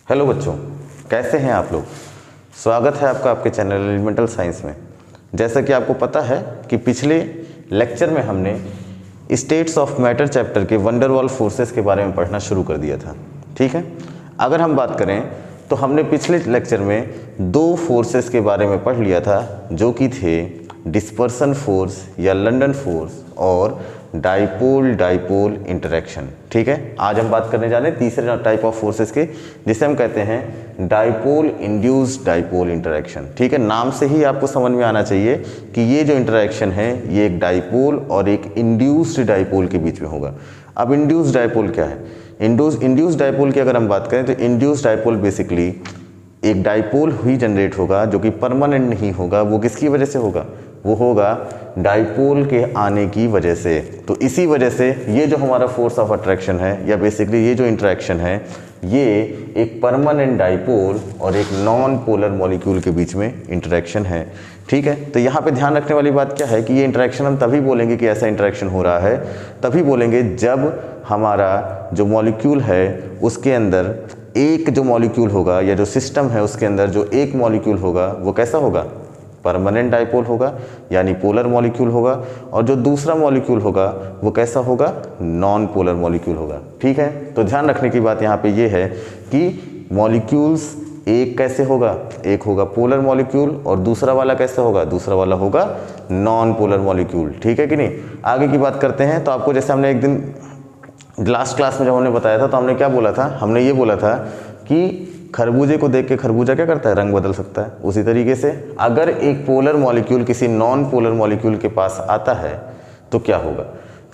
Hello बच्चों, कैसे हैं आप लोग। स्वागत है आपका आपके चैनल एलिमेंटल साइंस में। जैसा कि आपको पता है कि पिछले लेक्चर में हमने स्टेट्स ऑफ मैटर चैप्टर के वंडर वॉल फोर्सेस के बारे में पढ़ना शुरू कर दिया था। ठीक है, अगर हम बात करें तो हमने पिछले लेक्चर में दो फोर्सेस के बारे में पढ़ लिया था, जो कि थे डिस्पर्सन फोर्स या लंदन फोर्स और डाइपोल डाइपोल इंटरेक्शन। ठीक है, आज हम बात करने जा रहे हैं तीसरे टाइप ऑफ फोर्सेस के, जिसे हम कहते हैं डाइपोल इंड्यूस्ड डाइपोल इंटरेक्शन। ठीक है, नाम से ही आपको समझ में आना चाहिए कि ये जो इंटरेक्शन है ये एक डाइपोल और एक इंड्यूस्ड डाइपोल के बीच में होगा। अब इंड्यूस्ड डाइपोल क्या है? इंड्यूस्ड डाइपोल की अगर हम बात करें तो इंड्यूस्ड डाइपोल बेसिकली एक डाइपोल ही जनरेट होगा जो कि परमानेंट नहीं होगा। वो किसकी वजह से होगा? वो होगा डाइपोल के आने की वजह से। तो इसी वजह से ये जो हमारा फोर्स ऑफ अट्रैक्शन है या बेसिकली ये जो इंटरेक्शन है, ये एक परमानेंट डाइपोल और एक नॉन पोलर मॉलिक्यूल के बीच में इंटरेक्शन है। ठीक है, तो यहाँ पे ध्यान रखने वाली बात क्या है कि ये इंटरेक्शन हम तभी बोलेंगे कि ऐसा इंटरेक्शन हो रहा है, तभी बोलेंगे जब हमारा जो मॉलिक्यूल है उसके अंदर एक जो मॉलिक्यूल होगा या जो सिस्टम है उसके अंदर जो एक मॉलिक्यूल होगा वो कैसा होगा? परमानेंट डाइपोल होगा, यानी पोलर मॉलिक्यूल होगा, और जो दूसरा मॉलिक्यूल होगा वो कैसा होगा? नॉन पोलर मॉलिक्यूल होगा। ठीक है, तो ध्यान रखने की बात यहाँ पे ये है कि मॉलिक्यूल्स एक कैसे होगा? एक होगा पोलर मॉलिक्यूल और दूसरा वाला कैसे होगा? दूसरा वाला होगा नॉन पोलर मॉलिक्यूल। ठीक है कि नहीं? आगे की बात करते हैं। तो आपको जैसे हमने एक दिन लास्ट क्लास में जब हमने बताया था तो हमने क्या बोला था? हमने ये बोला था कि खरबूजे को देख के खरबूजा क्या करता है? रंग बदल सकता है। उसी तरीके से अगर एक पोलर मॉलिक्यूल किसी नॉन पोलर मॉलिक्यूल के पास आता है तो क्या होगा?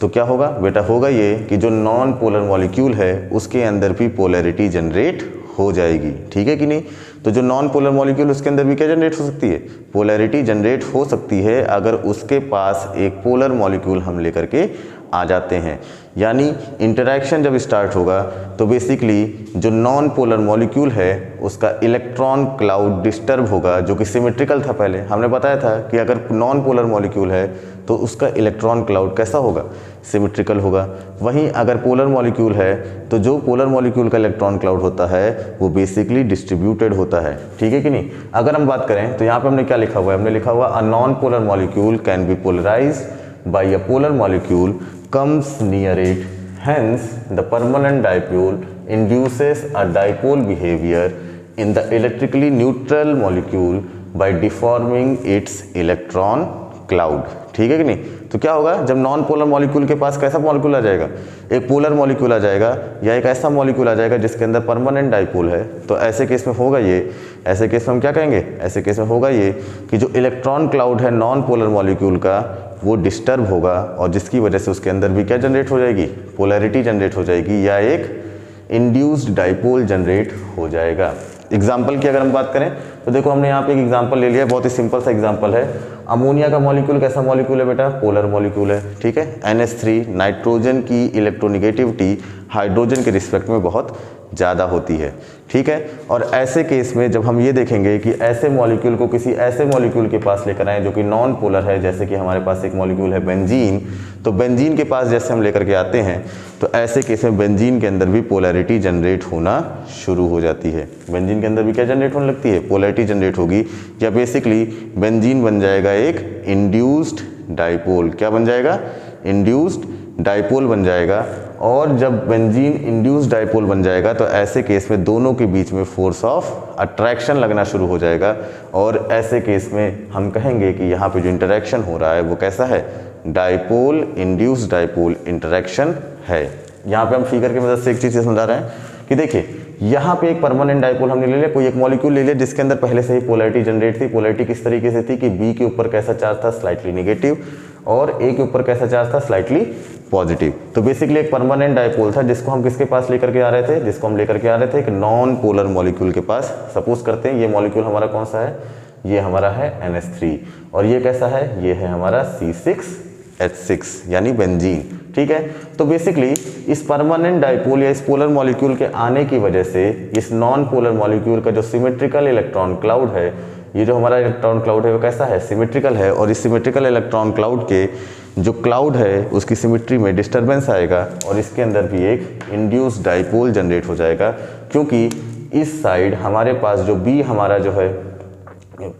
तो क्या होगा बेटा? होगा ये कि जो नॉन पोलर मॉलिक्यूल है उसके अंदर भी पोलैरिटी जनरेट हो जाएगी। ठीक है कि नहीं? तो जो नॉन पोलर मॉलिक्यूल उसके अंदर भी क्या जनरेट हो सकती है? पोलैरिटी जनरेट हो सकती है अगर उसके पास एक पोलर मॉलिक्यूल हम लेकर के आ जाते हैं। यानी इंटरैक्शन जब स्टार्ट होगा तो बेसिकली जो नॉन पोलर मॉलिक्यूल है उसका इलेक्ट्रॉन क्लाउड डिस्टर्ब होगा, जो कि सिमेट्रिकल था। पहले हमने बताया था कि अगर नॉन पोलर मॉलिक्यूल है तो उसका इलेक्ट्रॉन क्लाउड कैसा होगा? सिमेट्रिकल होगा। वहीं अगर पोलर मॉलिक्यूल है तो जो पोलर मॉलिक्यूल का इलेक्ट्रॉन क्लाउड होता है वो बेसिकली डिस्ट्रीब्यूटेड होता है। ठीक है कि नहीं? अगर हम बात करें तो यहाँ पे हमने क्या लिखा हुआ है? हमने लिखा हुआ a non polar molecule can be polarised by a polar molecule comes near it, hence the permanent dipole induces a dipole behavior in the electrically neutral molecule by deforming its electron cloud। ठीक है कि नहीं? तो क्या होगा जब non polar molecule के पास कैसा मॉलिक्यूल आ जाएगा? एक पोलर मॉलिक्यूल आ जाएगा या एक ऐसा मॉलिक्यूल आ जाएगा जिसके अंदर परमानेंट डाइपोल है। तो ऐसे केस में होगा ये, ऐसे केस में हम क्या कहेंगे? ऐसे केस में होगा ये कि जो इलेक्ट्रॉन क्लाउड है नॉन पोलर मॉलिक्यूल का वो डिस्टर्ब होगा और जिसकी वजह से उसके अंदर भी क्या जनरेट हो जाएगी? पोलैरिटी जनरेट हो जाएगी या एक इंड्यूस्ड डाइपोल जनरेट हो जाएगा। एग्जाम्पल की अगर हम बात करें तो देखो हमने यहाँ पे एक एग्जाम्पल ले लिया, बहुत ही सिंपल सा एग्जाम्पल है। अमोनिया का मॉलिक्यूल कैसा मॉलिक्यूल है बेटा? पोलर मॉलिक्यूल है। ठीक है, NH3 नाइट्रोजन की इलेक्ट्रोनिगेटिविटी हाइड्रोजन के रिस्पेक्ट में बहुत ज़्यादा होती है। ठीक है, और ऐसे केस में जब हम ये देखेंगे कि ऐसे मॉलिक्यूल को किसी ऐसे मॉलिक्यूल के पास लेकर आए जो कि नॉन पोलर है, जैसे कि हमारे पास एक मॉलिक्यूल है बेंजीन, तो बेंजीन के पास जैसे हम लेकर के आते हैं तो ऐसे केस में बेंजीन के अंदर भी पोलैरिटी जनरेट होना शुरू हो जाती है। बेंजीन के अंदर भी क्या जनरेट होने लगती है? पोलैरिटी जनरेट होगी, या बेसिकली बेंजीन बन जाएगा एक इंड्यूस्ड डाइपोल। क्या बन जाएगा? इंड्यूस्ड डाइपोल बन जाएगा। और जब बेंजीन इंड्यूस्ड डाइपोल बन जाएगा तो ऐसे केस में दोनों के बीच में फोर्स ऑफ अट्रैक्शन लगना शुरू हो जाएगा, और ऐसे केस में हम कहेंगे कि यहाँ पे जो इंटरेक्शन हो रहा है वो कैसा है? डाइपोल इंड्यूस्ड डाइपोल इंटरेक्शन है। यहाँ पे हम फिगर की मदद से एक चीज़ समझा रहे हैं कि देखिए यहाँ पे एक परमानेंट डाइपोल हमने ले लिया, कोई एक मॉलिक्यूल ले लिया जिसके अंदर पहले से ही पोलैरिटी जनरेट थी। पोलैरिटी किस तरीके से थी कि बी के ऊपर कैसा चार्ज था? स्लाइटली नेगेटिव, और ए के ऊपर कैसा चार्ज था? Slightly positive. तो बेसिकली एक परमानेंट डाइपोल था जिसको हम किसके पास लेकर के आ रहे थे? जिसको हम लेकर के आ रहे थे एक नॉन पोलर मॉलिक्यूल के पास। सपोज करते हैं ये मॉलिक्यूल हमारा कौन सा है? ये हमारा है NH3, और ये कैसा है? ये है हमारा C6H6 यानी बेंजीन। ठीक है, तो बेसिकली इस परमानेंट डाइपोल या इस पोलर मॉलिक्यूल के आने की वजह से इस नॉन पोलर मॉलिक्यूल का जो सिमेट्रिकल इलेक्ट्रॉन क्लाउड है, ये जो हमारा इलेक्ट्रॉन क्लाउड है वो कैसा है? सिमेट्रिकल है, और इस सिमेट्रिकल इलेक्ट्रॉन क्लाउड के जो क्लाउड है उसकी सिमेट्री में डिस्टर्बेंस आएगा और इसके अंदर भी एक इंड्यूस्ड डाइपोल जनरेट हो जाएगा, क्योंकि इस साइड हमारे पास जो बी हमारा जो है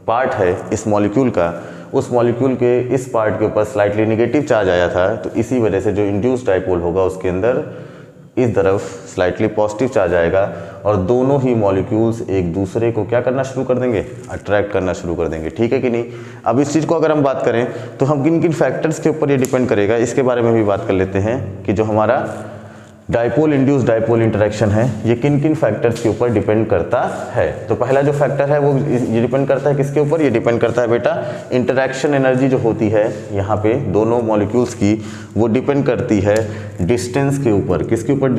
पार्ट है इस मॉलिक्यूल का, उस मॉलिक्यूल के इस पार्ट के ऊपर स्लाइटली नेगेटिव चार्ज आया था, तो इसी वजह से जो इंड्यूस्ड डाइपोल होगा उसके अंदर इस तरफ स्लाइटली पॉजिटिव चार्ज आएगा और दोनों ही मॉलिक्यूल्स एक दूसरे को क्या करना शुरू कर देंगे, अट्रैक्ट करना शुरू कर देंगे। ठीक है कि नहीं। अब इस चीज़ को अगर हम बात करें तो हम किन किन फैक्टर्स के ऊपर ये डिपेंड करेगा, इसके बारे में भी बात कर लेते हैं कि जो हमारा डाइपोल इंड्यूस्ड डाइपोल इंटरेक्शन है ये किन किन फैक्टर्स के ऊपर डिपेंड करता है। तो पहला जो फैक्टर है वो ये डिपेंड करता है किसके ऊपर, ये डिपेंड करता है बेटा इंटरेक्शन एनर्जी जो होती है यहाँ पे दोनों मॉलिक्यूल्स की, वो डिपेंड करती है डिस्टेंस के ऊपर। किसके ऊपर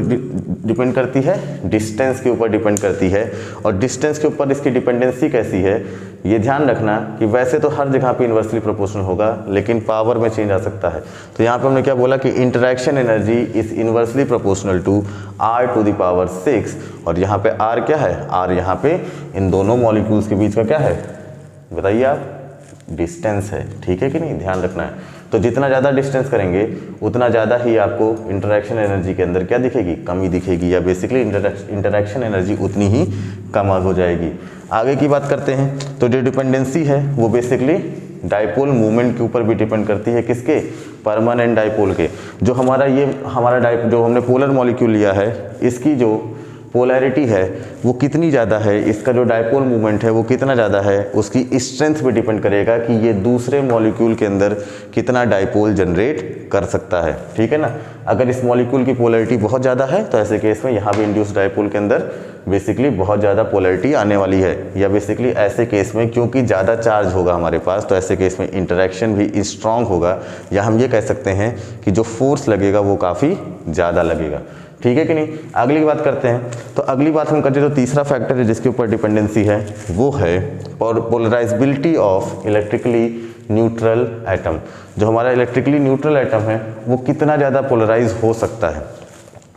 डिपेंड करती है, डिस्टेंस के ऊपर डिपेंड करती है। और डिस्टेंस के ऊपर इसकी डिपेंडेंसी कैसी है, ये ध्यान रखना कि वैसे तो हर जगह पे इन्वर्सली प्रोपोर्शनल होगा लेकिन पावर में चेंज आ सकता है। तो यहाँ पे हमने क्या बोला कि interaction energy is inversely proportional to r⁶, और यहाँ पे r क्या है, r यहाँ पे इन दोनों मॉलिक्यूल्स के बीच का क्या है बताइए आप, डिस्टेंस है। ठीक है कि नहीं, ध्यान रखना है। तो जितना ज़्यादा डिस्टेंस करेंगे उतना ज़्यादा ही आपको इंटरेक्शन एनर्जी के अंदर क्या दिखेगी, कमी दिखेगी, या बेसिकली इंटरेक्शन एनर्जी उतनी ही कम हो जाएगी। आगे की बात करते हैं तो जो डिपेंडेंसी है वो बेसिकली डाइपोल मूवमेंट के ऊपर भी डिपेंड करती है। किसके, परमानेंट डाइपोल के। जो हमारा जो हमने पोलर मॉलिक्यूल लिया है इसकी जो पोलैरिटी है वो कितनी ज़्यादा है, इसका जो डाइपोल मूवमेंट है वो कितना ज़्यादा है, उसकी स्ट्रेंथ पे डिपेंड करेगा कि ये दूसरे मॉलिक्यूल के अंदर कितना डाइपोल जनरेट कर सकता है। ठीक है ना। अगर इस मॉलिक्यूल की पोलैरिटी बहुत ज़्यादा है तो ऐसे केस में यहाँ भी इंड्यूस्ड डाइपोल के अंदर बेसिकली बहुत ज़्यादा पोलैरिटी आने वाली है, या बेसिकली ऐसे केस में क्योंकि ज़्यादा चार्ज होगा हमारे पास तो ऐसे केस में इंटरेक्शन भी स्ट्रॉन्ग होगा, या हम ये कह सकते हैं कि जो फोर्स लगेगा वो काफ़ी ज़्यादा लगेगा। ठीक है कि नहीं। अगली बात करते हैं तो अगली बात हम करते हैं तो तीसरा फैक्टर है जिसके ऊपर डिपेंडेंसी है वो है polarisability of electrically neutral atom. जो हमारा इलेक्ट्रिकली न्यूट्रल एटम है वो कितना ज़्यादा पोलराइज हो सकता है।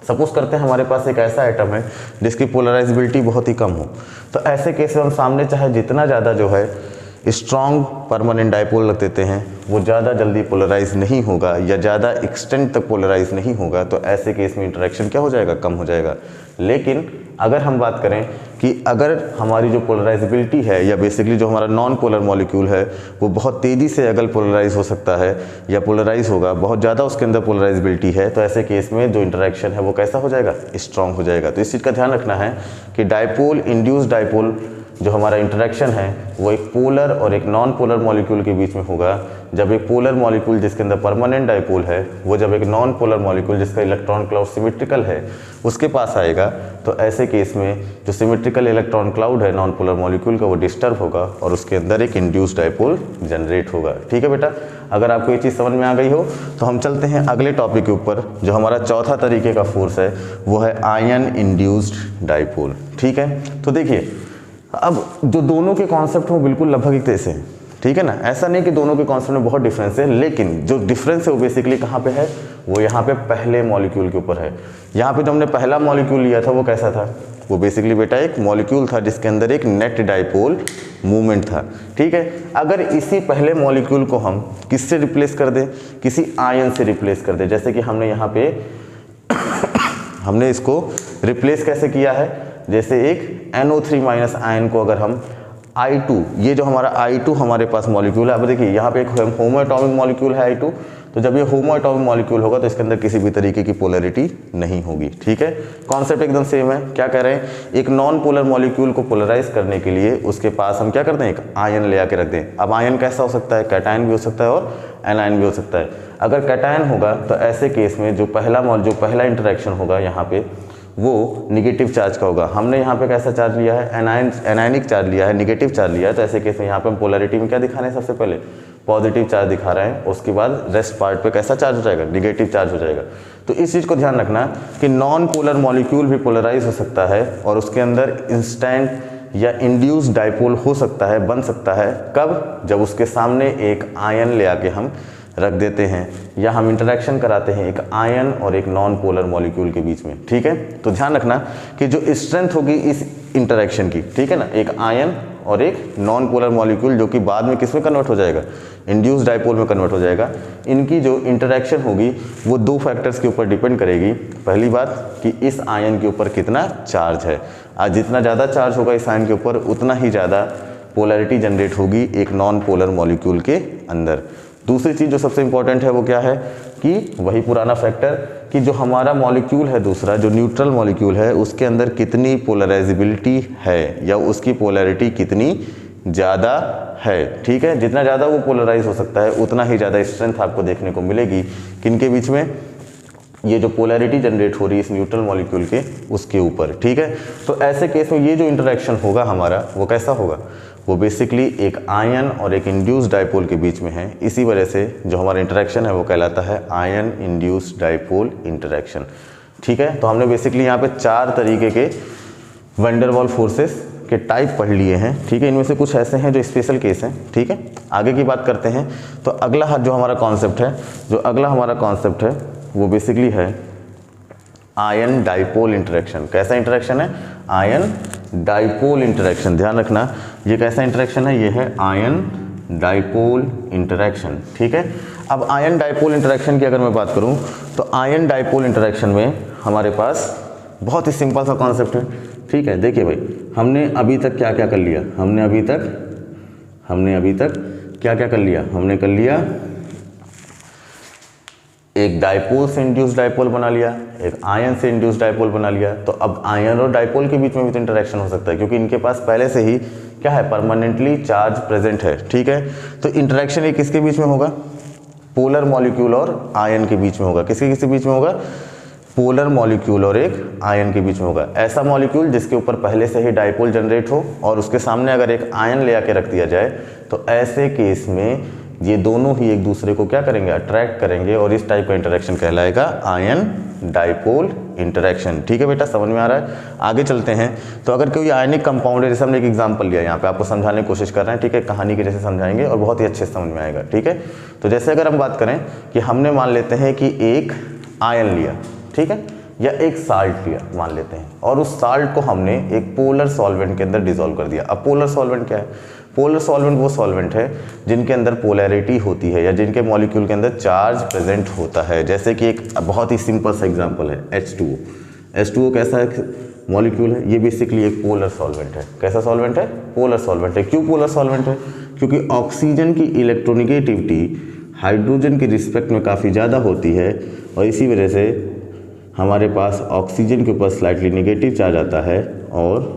सपोज करते हैं हमारे पास एक ऐसा एटम है जिसकी पोलराइजेबिलिटी बहुत ही कम हो, तो ऐसे केस में हम सामने चाहे जितना ज़्यादा जो है स्ट्रॉन्ग परमानेंट डाइपोल रख देते हैं वो ज़्यादा जल्दी पोलराइज नहीं होगा या ज़्यादा एक्सटेंट तक पोलराइज नहीं होगा, तो ऐसे केस में इंटरेक्शन क्या हो जाएगा, कम हो जाएगा। लेकिन अगर हम बात करें कि अगर हमारी जो पोलराइजेबिलिटी है या बेसिकली जो हमारा नॉन पोलर मॉलिक्यूल है वो बहुत तेज़ी से अगर पोलराइज हो सकता है या पोलराइज होगा, बहुत ज़्यादा उसके अंदर पोलराइजेबिलिटी है, तो ऐसे केस में जो इंटरेक्शन है वो कैसा हो जाएगा, स्ट्रॉन्ग हो जाएगा। तो इस चीज़ का ध्यान रखना है कि डाइपोल इंड्यूस्ड डाइपोल जो हमारा इंटरेक्शन है वो एक पोलर और एक नॉन पोलर मॉलिक्यूल के बीच में होगा। जब एक पोलर मॉलिक्यूल जिसके अंदर परमानेंट डाइपोल है वो जब एक नॉन पोलर मॉलिक्यूल जिसका इलेक्ट्रॉन क्लाउड सिमेट्रिकल है उसके पास आएगा, तो ऐसे केस में जो सिमेट्रिकल इलेक्ट्रॉन क्लाउड है नॉन पोलर मॉलिक्यूल का वो डिस्टर्ब होगा और उसके अंदर एक इंड्यूस्ड डाइपोल जनरेट होगा। ठीक है बेटा, अगर आपको ये चीज़ समझ में आ गई हो तो हम चलते हैं अगले टॉपिक के ऊपर। जो हमारा चौथा तरीके का फोर्स है वो है आयन इंड्यूस्ड डाइपोल। ठीक है, तो देखिए अब जो दोनों के कॉन्सेप्ट हो बिल्कुल लगभग एक जैसे हैं। ठीक है ना, ऐसा नहीं कि दोनों के कॉन्सेप्ट में बहुत डिफरेंस है, लेकिन जो डिफरेंस है वो बेसिकली कहाँ पे है, वो यहाँ पे पहले मॉलिक्यूल के ऊपर है। यहाँ पे जो हमने पहला मॉलिक्यूल लिया था वो कैसा था, वो बेसिकली बेटा एक मॉलिक्यूल था जिसके अंदर एक नेट डाइपोल मूवमेंट था। ठीक है, अगर इसी पहले मॉलिक्यूल को हम किससे रिप्लेस कर दें, किसी आयन से रिप्लेस कर दें, जैसे कि हमने यहाँ पे हमने इसको रिप्लेस कैसे किया है, जैसे एक NO3- आयन को अगर हम I2, ये जो हमारा I2 हमारे पास मॉलिक्यूल है, अब देखिए यहाँ पे एक होमो एटॉमिक मॉलिक्यूल है I2, तो जब ये होमो एटॉमिक मॉलिक्यूल होगा तो इसके अंदर किसी भी तरीके की पोलैरिटी नहीं होगी। ठीक है, कॉन्सेप्ट एकदम सेम है। क्या कह रहे हैं, एक नॉन पोलर मॉलिक्यूल को पोलराइज करने के लिए उसके पास हम क्या करते हैं, एक आयन ले आके रख दें। अब आयन कैसा हो सकता है, कैटायन भी हो सकता है और एनायन भी हो सकता है। अगर कैटायन होगा तो ऐसे केस में जो पहला इंटरेक्शन होगा यहाँ पे वो निगेटिव चार्ज का होगा। हमने यहाँ पे कैसा चार्ज लिया है, एनायनिक चार्ज लिया है, निगेटिव चार्ज लिया है, तो ऐसे केस में यहाँ पे हम पोलैरिटी में क्या दिखा रहे हैं, सबसे पहले पॉजिटिव चार्ज दिखा रहे हैं, उसके बाद रेस्ट पार्ट पे कैसा चार्ज हो जाएगा, निगेटिव चार्ज हो जाएगा। तो इस चीज़ को ध्यान रखना कि नॉन पोलर मॉलिक्यूल भी पोलराइज हो सकता है और उसके अंदर इंस्टेंट या इंड्यूस्ड डाइपोल हो सकता है, बन सकता है। कब, जब उसके सामने एक आयन ले आके हम रख देते हैं या हम इंटरेक्शन कराते हैं एक आयन और एक नॉन पोलर मॉलिक्यूल के बीच में, ठीक है। तो ध्यान रखना कि जो स्ट्रेंथ होगी इस इंटरेक्शन की, ठीक है ना, एक आयन और एक नॉन पोलर मॉलिक्यूल जो कि बाद में किस में कन्वर्ट हो जाएगा, इंड्यूस डाइपोल में कन्वर्ट हो जाएगा, इनकी जो इंटरेक्शन होगी वो दो फैक्टर्स के ऊपर डिपेंड करेगी। पहली बात कि इस आयन के ऊपर कितना चार्ज है, आज जितना ज़्यादा चार्ज होगा इस आयन के ऊपर उतना ही ज़्यादा पोलैरिटी जनरेट होगी एक नॉन पोलर मॉलिक्यूल के अंदर। दूसरी चीज़ जो सबसे इंपॉर्टेंट है वो क्या है कि वही पुराना फैक्टर कि जो हमारा मॉलिक्यूल है दूसरा, जो न्यूट्रल मॉलिक्यूल है, उसके अंदर कितनी पोलराइजेबिलिटी है या उसकी पोलैरिटी कितनी ज़्यादा है, ठीक है। जितना ज़्यादा वो पोलराइज हो सकता है उतना ही ज़्यादा स्ट्रेंथ आपको देखने को मिलेगी किनके बीच में, ये जो पोलैरिटी जनरेट हो रही है इस न्यूट्रल मॉलिक्यूल के उसके ऊपर, ठीक है। तो ऐसे केस में ये जो इंटरेक्शन होगा हमारा वो कैसा होगा, वो बेसिकली एक आयन और एक इंड्यूस्ड डाइपोल के बीच में है। इसी वजह से जो हमारा इंटरेक्शन है वो कहलाता है आयन इंड्यूस्ड डाइपोल इंटरेक्शन, ठीक है। तो हमने बेसिकली यहाँ पे 4 तरीके के वैन डेर वाल्स फोर्सेस के टाइप पढ़ लिए हैं, ठीक है। इनमें से कुछ ऐसे हैं जो स्पेशल केस हैं, ठीक है। आगे की बात करते हैं। तो अगला जो हमारा कॉन्सेप्ट है, जो अगला हमारा कॉन्सेप्ट है वो बेसिकली है आयन डाइपोल इंटरेक्शन। कैसा इंटरेक्शन है, आयन डाइपोल इंटरेक्शन। ध्यान रखना ये कैसा इंटरेक्शन है, ये है आयन डाइपोल इंटरेक्शन, ठीक है। अब आयन डाइपोल इंटरेक्शन की अगर मैं बात करूं तो आयन डाइपोल इंटरेक्शन में हमारे पास बहुत ही सिंपल सा कॉन्सेप्ट है, ठीक है। देखिए भाई, हमने अभी तक क्या क्या कर लिया, हमने अभी तक क्या क्या कर लिया, हमने कर लिया एक डाइपोल से इंड्यूस्ड डाइपोल बना लिया, एक आयन से इंड्यूस्ड डाइपोल बना लिया। तो अब आयन और डाइपोल के बीच में भी तो इंटरेक्शन हो सकता है क्योंकि इनके पास पहले से ही क्या है, परमानेंटली चार्ज प्रेजेंट है, ठीक है। तो इंटरेक्शन ये किसके बीच में होगा, पोलर मॉलिक्यूल और आयन के बीच में होगा। किसके बीच में होगा, पोलर मॉलिक्यूल और एक आयन के बीच में होगा। ऐसा मॉलिक्यूल जिसके ऊपर पहले से ही डाइपोल जनरेट हो और उसके सामने अगर एक आयन ले आके रख दिया जाए तो ऐसे केस में ये दोनों ही एक दूसरे को क्या करेंगे, अट्रैक्ट करेंगे और इस टाइप का इंटरेक्शन कहलाएगा आयन डाइपोल इंटरेक्शन, ठीक है बेटा, समझ में आ रहा है। आगे चलते हैं। तो अगर कोई आयनिक कंपाउंड है, जैसे हमने एक एग्जांपल लिया यहाँ पे आपको समझाने की कोशिश कर रहे हैं, ठीक है, कहानी के जैसे समझाएंगे और बहुत ही अच्छे से समझ में आएगा, ठीक है। तो जैसे अगर हम बात करें कि हमने मान लेते हैं कि एक आयन लिया, ठीक है, या एक साल्ट लिया मान लेते हैं, और उस साल्ट को हमने एक पोलर सॉल्वेंट के अंदर डिसॉल्व कर दिया। अब पोलर सॉल्वेंट क्या है, पोलर सॉल्वेंट वो सॉल्वेंट है जिनके अंदर पोलैरिटी होती है या जिनके मॉलिक्यूल के अंदर चार्ज प्रेजेंट होता है। जैसे कि एक बहुत ही सिंपल सा एग्जांपल है H2O। H2O कैसा है मॉलिक्यूल है, ये बेसिकली एक पोलर सॉल्वेंट है। कैसा सॉल्वेंट है, पोलर सॉल्वेंट है। क्यों पोलर सॉल्वेंट है, क्योंकि ऑक्सीजन की इलेक्ट्रोनिगेटिविटी हाइड्रोजन के रिस्पेक्ट में काफ़ी ज़्यादा होती है और इसी वजह से हमारे पास ऑक्सीजन के ऊपर स्लाइटली निगेटिव चार्ज आता है और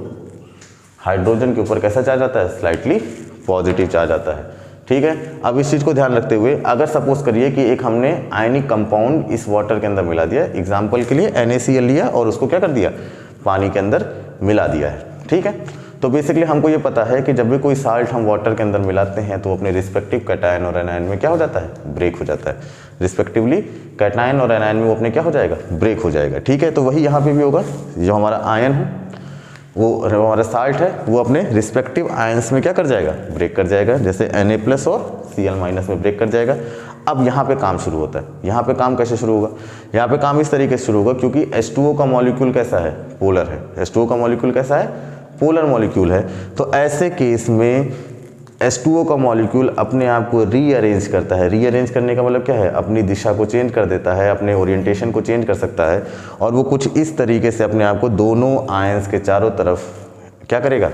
हाइड्रोजन के ऊपर कैसा चार्ज आता है, स्लाइटली पॉजिटिव चार्ज आता है, ठीक है। अब इस चीज़ को ध्यान रखते हुए अगर सपोज करिए कि एक हमने आयनिक कंपाउंड इस वाटर के अंदर मिला दिया, एग्जांपल के लिए NaCl लिया और उसको क्या कर दिया, पानी के अंदर मिला दिया है, ठीक है। तो बेसिकली हमको ये पता है कि जब भी कोई साल्ट हम वाटर के अंदर मिलाते हैं तो अपने रिस्पेक्टिव कैटायन और एनायन में क्या हो जाता है, ब्रेक हो जाता है। रिस्पेक्टिवली कैटायन और एनायन में वो अपने क्या हो जाएगा, ब्रेक हो जाएगा, ठीक है। तो वही यहाँ पे भी होगा, जो हमारा आयन है वो हमारा साल्ट है वो अपने रिस्पेक्टिव आयंस में क्या कर जाएगा, ब्रेक कर जाएगा। जैसे Na+ और Cl- में ब्रेक कर जाएगा। अब यहाँ पे काम शुरू होता है। यहाँ पे काम कैसे शुरू होगा, यहाँ पे काम इस तरीके से शुरू होगा क्योंकि H2O का मॉलिक्यूल कैसा है, पोलर है। H2O का मॉलिक्यूल कैसा है, पोलर मॉलिक्यूल है। तो ऐसे केस में H2O का मॉलिक्यूल अपने आप को रीअरेंज करता है। रीअरेंज करने का मतलब क्या है, अपनी दिशा को चेंज कर देता है, अपने ओरिएंटेशन को चेंज कर सकता है और वो कुछ इस तरीके से अपने आप को दोनों आयंस के चारों तरफ क्या करेगा,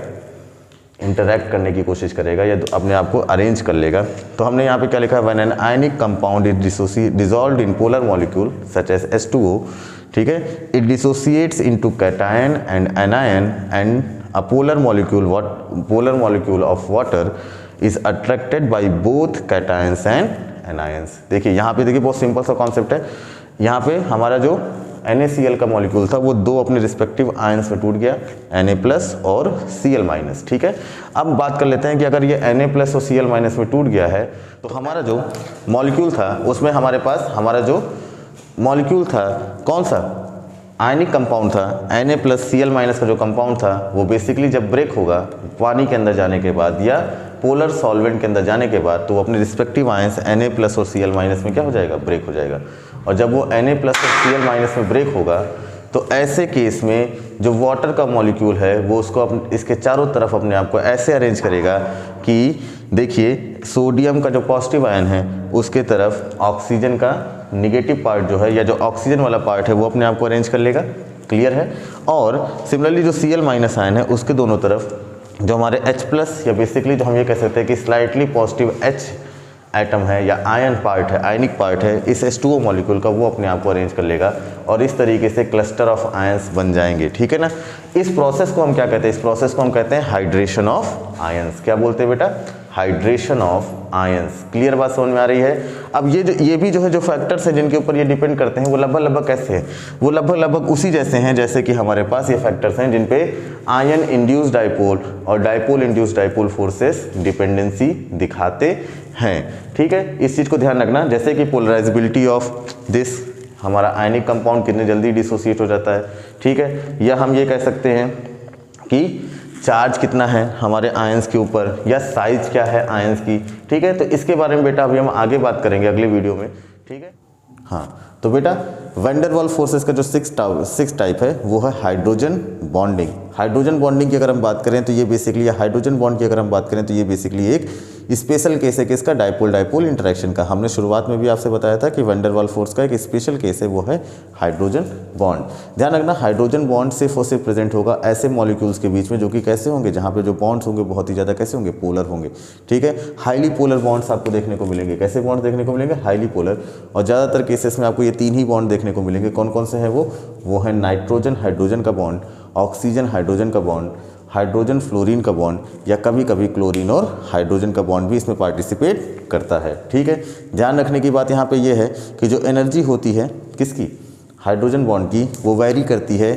इंटरैक्ट करने की कोशिश करेगा या अपने आप को अरेंज कर लेगा। तो हमने यहाँ पे क्या लिखा है, when an ionic compound is dissolved in polar molecule such as H2O, ठीक है, it dissociates into cation and anion and a polar molecule of water is attracted by both cations and anions। देखिए यहाँ पे देखिए बहुत simple सा concept है। यहाँ पे हमारा जो NaCl का मॉलिक्यूल था वो दो अपने रिस्पेक्टिव आयंस में टूट गया, Na+ और Cl-, ठीक है। अब बात कर लेते हैं कि अगर ये Na+ और Cl- में टूट गया है तो हमारा जो मॉलिक्यूल था उसमें हमारे पास हमारा जो मॉलिक्यूल था कौन सा, आयनिक कंपाउंड था Na+Cl- का जो कंपाउंड था वो बेसिकली जब ब्रेक होगा पानी के अंदर जाने के बाद या पोलर सॉल्वेंट के अंदर जाने के बाद, तो वो अपने रिस्पेक्टिव आयंस Na+ और Cl- में क्या हो जाएगा, ब्रेक हो जाएगा। और जब वो Na+ और Cl- में ब्रेक होगा तो ऐसे केस में जो वाटर का मॉलिक्यूल है वो उसको इसके चारों तरफ अपने आप को ऐसे अरेंज करेगा कि देखिए सोडियम का जो पॉजिटिव आयन है उसके तरफ ऑक्सीजन का निगेटिव पार्ट जो है या जो ऑक्सीजन वाला पार्ट है वो अपने आप को अरेंज कर लेगा। क्लियर है। और सिमिलरली जो Cl- आयन है उसके दोनों तरफ जो हमारे H+ या बेसिकली जो हम ये कह सकते हैं कि स्लाइटली पॉजिटिव H एटम है या आयन पार्ट है, आयनिक पार्ट है इस H2O मॉलिक्यूल का, वो अपने आप को अरेंज कर लेगा और इस तरीके से क्लस्टर ऑफ आयंस बन जाएंगे। ठीक है ना। इस प्रोसेस को हम क्या कहते हैं, इस प्रोसेस को हम कहते हैं हाइड्रेशन ऑफ आयंस। क्या बोलते हैं बेटा, हाइड्रेशन ऑफ आयंस। क्लियर बात समझ में आ रही है। अब ये भी जो है जो फैक्टर्स हैं जिनके ऊपर ये डिपेंड करते हैं वो लगभग कैसे हैं, वो लगभग उसी जैसे हैं जैसे कि हमारे पास ये फैक्टर्स हैं जिन पे आयन इंड्यूस्ड डाइपोल और dipole induced dipole forces dependency दिखाते हैं। ठीक है, इस चीज को ध्यान रखना। जैसे कि पोलराइजेबिलिटी ऑफ दिस, हमारा आयनिक कंपाउंड कितने जल्दी डिसोसिएट हो जाता है। ठीक है, या हम ये कह सकते हैं कि चार्ज कितना है हमारे आयंस के ऊपर या साइज क्या है आयंस की। ठीक है, तो इसके बारे में बेटा अभी हम आगे बात करेंगे अगले वीडियो में। ठीक है, हाँ तो बेटा वैन डर वाल्स फोर्सेस का जो सिक्स टाइप है वो है हाइड्रोजन बॉन्डिंग। हाइड्रोजन बॉन्डिंग की अगर हम बात करें तो ये बेसिकली, हाइड्रोजन बॉन्ड की अगर हम बात करें तो ये बेसिकली एक स्पेशल केस है किसका, डाइपोल डाइपोल इंटरेक्शन का। हमने शुरुआत में भी आपसे बताया था कि वैन डर वाल्स फोर्स का एक स्पेशल केस है वो है हाइड्रोजन बॉन्ड। ध्यान रखना, हाइड्रोजन बॉन्ड सिर्फ और सिर्फ प्रेजेंट होगा ऐसे मॉलिक्यूल्स के बीच में जो कि कैसे होंगे, जहाँ पे जो बॉन्ड्स होंगे बहुत ही ज़्यादा कैसे होंगे, पोलर होंगे। ठीक है, हाईली पोलर बॉन्ड्स आपको देखने को मिलेंगे। कैसे बॉन्ड देखने को मिलेंगे, हाईली पोलर। और ज़्यादातर केसेस में आपको ये 3 ही बॉन्ड देखने को मिलेंगे। कौन कौन से हैं वो है नाइट्रोजन हाइड्रोजन का बॉन्ड, ऑक्सीजन हाइड्रोजन का बॉन्ड, हाइड्रोजन फ्लोरीन का बॉन्ड, या कभी कभी क्लोरीन और हाइड्रोजन का बॉन्ड भी इसमें पार्टिसिपेट करता है। ठीक है, ध्यान रखने की बात यहाँ पे ये है कि जो एनर्जी होती है किसकी, हाइड्रोजन बॉन्ड की, वो वैरी करती है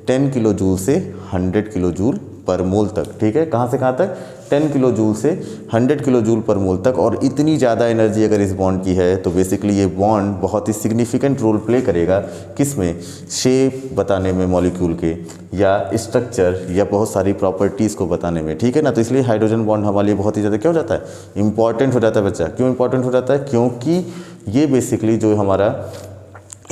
10 किलो जूल से 100 किलो जूल पर मोल तक। ठीक है, कहाँ से कहाँ तक, 10 किलो जूल से 100 किलो जूल पर मोल तक। और इतनी ज़्यादा एनर्जी अगर इस बॉन्ड की है तो बेसिकली ये बॉन्ड बहुत ही सिग्निफिकेंट रोल प्ले करेगा किस में, शेप बताने में मॉलिक्यूल के, या स्ट्रक्चर, या बहुत सारी प्रॉपर्टीज़ को बताने में। ठीक है ना, तो इसलिए हाइड्रोजन बॉन्ड हमारे लिए बहुत ही ज़्यादा क्या हो जाता है, इंपॉर्टेंट हो जाता है बच्चा। क्यों इंपॉर्टेंट हो जाता है, क्योंकि ये बेसिकली जो हमारा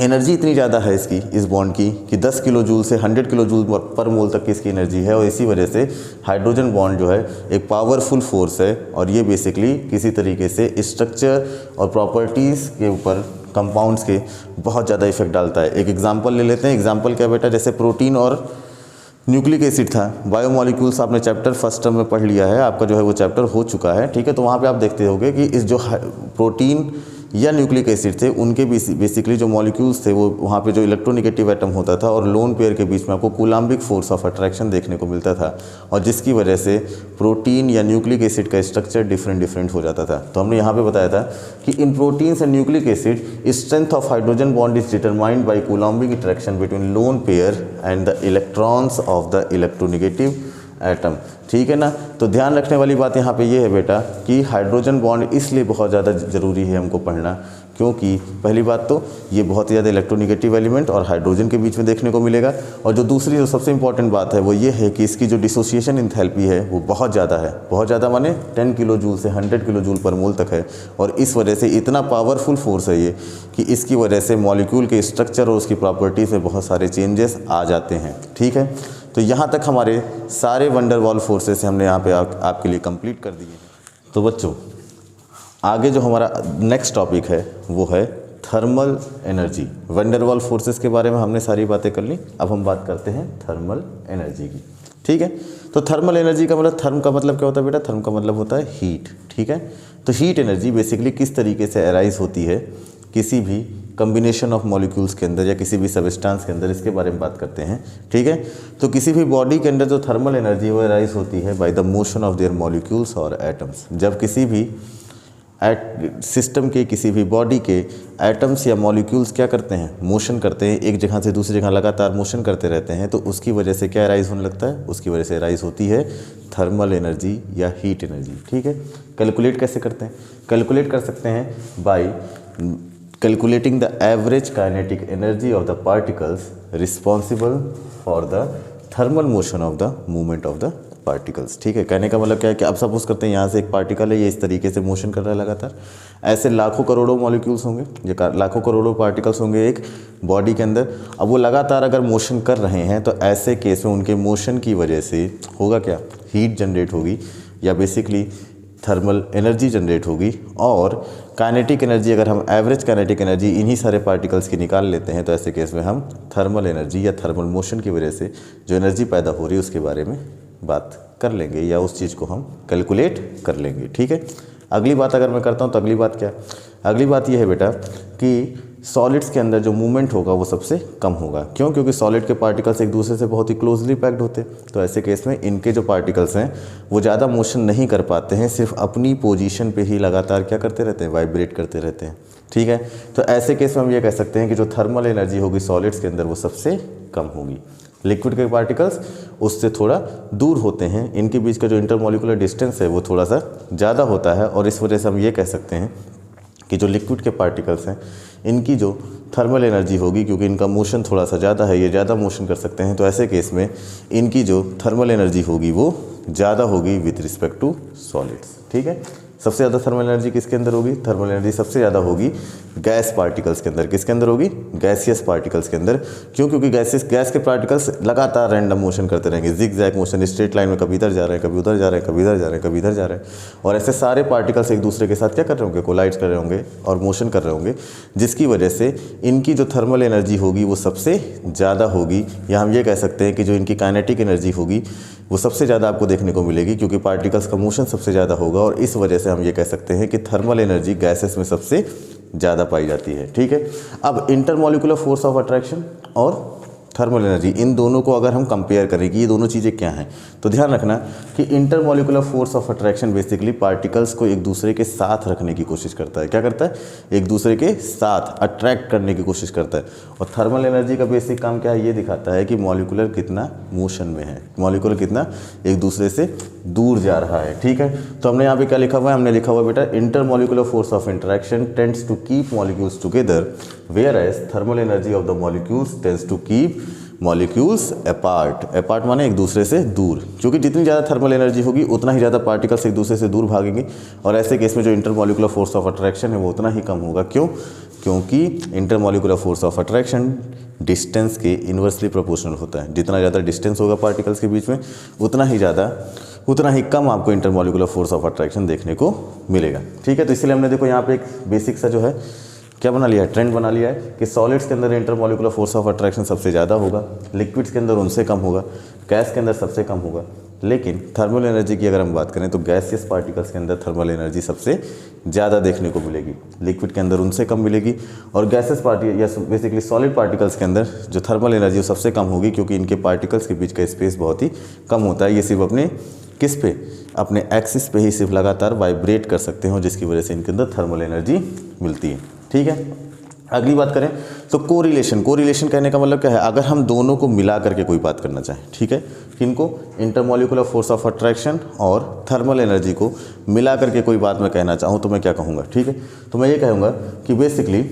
एनर्जी इतनी ज़्यादा है इसकी, इस बॉन्ड की, कि 10 किलो जूल से 100 किलो जूल पर मोल तक की इसकी एनर्जी है। और इसी वजह से हाइड्रोजन बॉन्ड जो है एक पावरफुल फोर्स है और ये बेसिकली किसी तरीके से स्ट्रक्चर और प्रॉपर्टीज़ के ऊपर, कंपाउंड्स के बहुत ज़्यादा इफेक्ट डालता है। एक एग्जांपल ले लेते हैं। एग्जांपल क्या बेटा, जैसे प्रोटीन और न्यूक्लिक एसिड था, बायोमॉलिक्यूल्स आपने चैप्टर फर्स्ट टर्म में पढ़ लिया है, आपका जो है वो चैप्टर हो चुका है। ठीक है, तो वहाँ पे आप देखते होंगे कि इस जो प्रोटीन या न्यूक्लिक एसिड थे उनके बेसिकली जो मॉलिक्यूल्स थे वो वहाँ पे जो इलेक्ट्रोनेगेटिव एटम होता था और लोन पेयर के बीच में आपको कूलाम्बिक फोर्स ऑफ अट्रैक्शन देखने को मिलता था, और जिसकी वजह से प्रोटीन या न्यूक्लिक एसिड का स्ट्रक्चर डिफरेंट हो जाता था। तो हमने यहाँ पे बताया था कि in proteins and nucleic acid strength of hydrogen bond is determined by coulombic interaction between lone pair and the electrons of the electronegative atom. ठीक है ना, तो ध्यान रखने वाली बात यहाँ पे ये है बेटा कि हाइड्रोजन बॉन्ड इसलिए बहुत ज़्यादा ज़रूरी है हमको पढ़ना, क्योंकि पहली बात तो ये बहुत ही ज़्यादा इलेक्ट्रोनेगेटिव एलिमेंट और हाइड्रोजन के बीच में देखने को मिलेगा। और जो दूसरी जो सबसे इंपॉर्टेंट बात है वो ये है कि इसकी जो डिसोसिएशन इंथैल्पी है वो बहुत ज़्यादा है, बहुत ज़्यादा माने 10 किलो जूल से 100 किलो जूल पर मोल तक है। और इस वजह से इतना पावरफुल फोर्स है ये कि इसकी वजह से मॉलिक्यूल के स्ट्रक्चर और उसकी प्रॉपर्टीज़ में बहुत सारे चेंजेस आ जाते हैं। ठीक है, तो यहाँ तक हमारे सारे वैन डर वाल्स फोर्सेस हमने यहाँ पे आपके लिए कंप्लीट कर दिए हैं। तो बच्चों आगे जो हमारा नेक्स्ट टॉपिक है वो है thermal energy. Van der Waals forces के बारे में हमने सारी बातें कर ली, अब हम बात करते हैं थर्मल एनर्जी की। ठीक है, तो थर्मल एनर्जी का मतलब, थर्म का मतलब क्या होता है बेटा, थर्म का मतलब होता है हीट। ठीक है, तो हीट एनर्जी बेसिकली किस तरीके से अराइज होती है किसी भी कम्बिनेशन ऑफ मॉलिक्यूल्स के अंदर या किसी भी सबस्टेंस के अंदर, इसके बारे में बात करते हैं। ठीक है, तो किसी भी बॉडी के अंदर जो थर्मल एनर्जी वो अराइज होती है by the motion of their molecules और एटम्स। जब किसी भी सिस्टम के, किसी भी बॉडी के एटम्स या मॉलिक्यूल्स क्या करते हैं, मोशन करते हैं, एक जगह से दूसरी जगह लगातार मोशन करते रहते हैं, तो उसकी वजह से क्या अराइज होने लगता है, उसकी वजह से अराइज होती है थर्मल एनर्जी या हीट एनर्जी। ठीक है, कैलकुलेट कैसे करते हैं, कैलकुलेट कर सकते हैं bye calculating the average kinetic energy of the particles responsible for the thermal motion of the movement of the particles. ठीक है, कहने का मतलब क्या है कि अब सपोज करते हैं यहाँ से एक पार्टिकल है, ये इस तरीके से मोशन कर रहा है लगातार, ऐसे लाखों करोड़ों मॉलिक्यूल्स होंगे, ये लाखों करोड़ों पार्टिकल्स होंगे एक बॉडी के अंदर। अब वो लगातार अगर मोशन कर रहे हैं तो ऐसे केस में उनके मोशन की वजह से होगा क्या, हीट जनरेट होगी या बेसिकली थर्मल एनर्जी जनरेट होगी। और काइनेटिक एनर्जी, अगर हम एवरेज काइनेटिक एनर्जी इन्हीं सारे पार्टिकल्स की निकाल लेते हैं तो ऐसे केस में हम थर्मल एनर्जी या थर्मल मोशन की वजह से जो एनर्जी पैदा हो रही है उसके बारे में बात कर लेंगे या उस चीज़ को हम कैलकुलेट कर लेंगे। ठीक है, अगली बात अगर मैं करता हूँ तो अगली बात क्या है, अगली बात ये है बेटा कि सॉलिड्स के अंदर जो मूवमेंट होगा वो सबसे कम होगा। क्यों? क्योंकि सॉलिड के पार्टिकल्स एक दूसरे से बहुत ही क्लोजली पैक्ड होते हैं, तो ऐसे केस में इनके जो पार्टिकल्स हैं वो ज़्यादा मोशन नहीं कर पाते हैं, सिर्फ अपनी पोजीशन पे ही लगातार क्या करते रहते हैं, वाइब्रेट करते रहते हैं। ठीक है, तो ऐसे केस में हम ये कह सकते हैं कि जो थर्मल एनर्जी होगी सॉलिड्स के अंदर वो सबसे कम होगी। लिक्विड के पार्टिकल्स उससे थोड़ा दूर होते हैं, इनके बीच का जो इंटरमॉलिकुलर डिस्टेंस है वो थोड़ा सा ज़्यादा होता है, और इस वजह से हम ये कह सकते हैं कि जो लिक्विड के पार्टिकल्स हैं इनकी जो थर्मल एनर्जी होगी, क्योंकि इनका मोशन थोड़ा सा ज़्यादा है, ये ज़्यादा मोशन कर सकते हैं, तो ऐसे केस में इनकी जो थर्मल एनर्जी होगी वो ज़्यादा होगी विथ रिस्पेक्ट टू सॉलिड्स। ठीक है, सबसे ज़्यादा थर्मल एनर्जी किसके अंदर होगी, थर्मल एनर्जी सबसे ज़्यादा होगी गैस पार्टिकल्स के अंदर। किसके अंदर होगी, गैसियस पार्टिकल्स के अंदर। क्यों? क्योंकि गैस के पार्टिकल्स लगातार रैंडम मोशन करते रहेंगे, zig zag motion, straight line में कभी इधर जा रहे हैं, कभी उधर जा रहे हैं, कभी इधर जा रहे हैं, कभी इधर जा रहे हैं, और ऐसे सारे पार्टिकल्स एक दूसरे के साथ क्या कर रहे होंगे, कोलाइड कर रहे होंगे और मोशन कर रहे होंगे, जिसकी वजह से इनकी जो थर्मल एनर्जी होगी वो सबसे ज़्यादा होगी। या हम ये कह सकते हैं कि जो इनकी काइनेटिक एनर्जी होगी वो सबसे ज़्यादा आपको देखने को मिलेगी, क्योंकि पार्टिकल्स का मोशन सबसे ज़्यादा होगा, और इस वजह से हम ये कह सकते हैं कि थर्मल एनर्जी गैसेस में सबसे ज़्यादा पाई जाती है। ठीक है, अब इंटरमॉलिकुलर फोर्स ऑफ अट्रैक्शन और थर्मल एनर्जी, इन दोनों को अगर हम कंपेयर करें कि ये दोनों चीज़ें क्या हैं, तो ध्यान रखना कि intermolecular force of attraction basically particles को एक दूसरे के साथ रखने की कोशिश करता है। क्या करता है, एक दूसरे के साथ अट्रैक्ट करने की कोशिश करता है। और थर्मल एनर्जी का बेसिक काम क्या है, ये दिखाता है कि मॉलिक्यूलर कितना मोशन में है, मॉलिक्यूलर कितना एक दूसरे से दूर जा रहा है। ठीक है, तो हमने यहाँ पे क्या लिखा हुआ है, हमने लिखा हुआ है बेटा intermolecular force of interaction tends to keep molecules together, whereas thermal energy of the molecules tends to keep molecules apart. Apart माने एक दूसरे से दूर, क्योंकि जितनी ज़्यादा थर्मल एनर्जी होगी उतना ही ज़्यादा पार्टिकल्स एक दूसरे से दूर भागेंगे, और ऐसे केस में जो इंटरमॉलिकुलर फोर्स ऑफ अट्रैक्शन है वो उतना ही कम होगा। क्यों? क्योंकि intermolecular force of attraction distance के इन्वर्सली प्रोपोर्शनल होता है। जितना ज़्यादा डिस्टेंस होगा पार्टिकल्स के बीच में उतना ही कम आपको इंटरमॉलिकुलर फोर्स ऑफ अट्रैक्शन देखने को मिलेगा। ठीक है, तो इसलिए हमने देखो यहाँ पे एक बेसिक सा जो है क्या बना लिया है, ट्रेंड बना लिया है कि सॉलिड्स के अंदर इंटरमॉलिकुलर फोर्स ऑफ अट्रैक्शन सबसे ज़्यादा होगा, लिक्विड्स के अंदर उनसे कम होगा, गैस के अंदर सबसे कम होगा। लेकिन थर्मल एनर्जी की अगर हम बात करें तो गैसियस पार्टिकल्स के अंदर थर्मल एनर्जी सबसे ज़्यादा देखने को मिलेगी, लिक्विड के अंदर उनसे कम मिलेगी, और गैसेस पार्टिकल या बेसिकली सॉलिड पार्टिकल्स के अंदर जो थर्मल एनर्जी वो सबसे कम होगी, क्योंकि इनके पार्टिकल्स के बीच का स्पेस बहुत ही कम होता है। ये सिर्फ अपने किस पे, अपने एक्सिस पे ही सिर्फ लगातार वाइब्रेट कर सकते हैं, जिसकी वजह से इनके अंदर थर्मल एनर्जी मिलती है। ठीक है, अगली बात करें तो कोरिलेशन। कोरिलेशन कहने का मतलब क्या है, अगर हम दोनों को मिला करके कोई बात करना चाहें, ठीक है, किनको, इंटरमॉलिकुलर फोर्स ऑफ अट्रैक्शन और थर्मल एनर्जी को मिला करके कोई बात मैं कहना चाहूँ तो मैं क्या कहूँगा। ठीक है, तो मैं ये कहूँगा कि बेसिकली